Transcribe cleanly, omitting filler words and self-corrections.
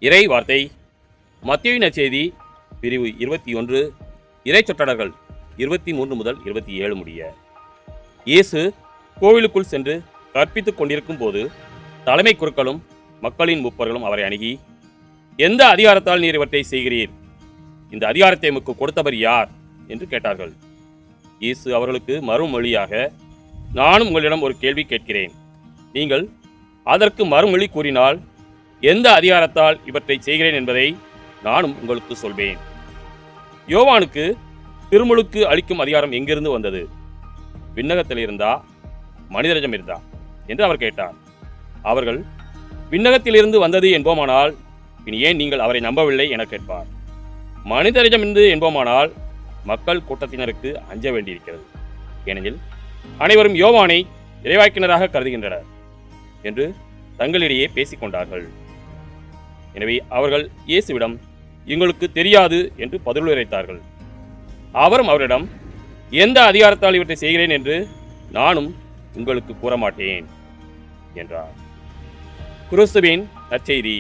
இறை வார்த்தை மத்தேயு நற்செய்தி பிரிவு 21 இறை சொற்றொடர்கள் 23 முதல் 27 முடிய. இயேசு கோவிலுக்குள் சென்று கற்பித்துக் கொண்டிருக்கும் போது தலைமை குருக்களும் மக்களின் முப்பர்களும் அவரை அணுகி, எந்த அதிகாரத்தால் நீர் இவற்றை செய்கிறீர்? இந்த அதிகாரத்தை உமக்கு கொடுத்தவர் யார் என்று கேட்டார்கள். இயேசு அவர்களுக்கு மறுமொழியாக, நானும் உங்களிடம் ஒரு கேள்வி கேட்கிறேன். நீங்கள் அதற்கு மறுமொழி கூறினால் எந்த அதிகாரத்தால் இவற்றை செய்கிறேன் என்பதை நானும் உங்களுக்கு சொல்வேன். யோவானுக்கு திருமுழுக்கு அளிக்கும் அதிகாரம் எங்கிருந்து வந்தது? விண்ணகத்தில் இருந்தா, மனிதரிடம் இருந்தா என்று அவர் கேட்டார். அவர்கள் விண்ணகத்திலிருந்து வந்தது என்போமானால் பின் ஏன் நீங்கள் அவரை நம்பவில்லை என கேட்பார். மனிதரிடமிருந்து என்போமானால் மக்கள் கூட்டத்தினருக்கு அஞ்ச வேண்டியிருக்கிறது. ஏனெனில் அனைவரும் யோவானை இறைவாக்கினராக கருதுகின்றனர் என்று தங்களிடையே பேசிக்கொண்டார்கள். எனவே அவர்கள் இயேசுவிடம், எங்களுக்கு தெரியாது என்று பதிலுரைத்தார்கள். அவரும் அவரிடம், எந்த அதிகாரத்தால் இவற்றை செய்கிறேன் என்று நானும் உங்களுக்கு கூற மாட்டேன் என்றார். கிறிஸ்துவின் நற்செய்தி.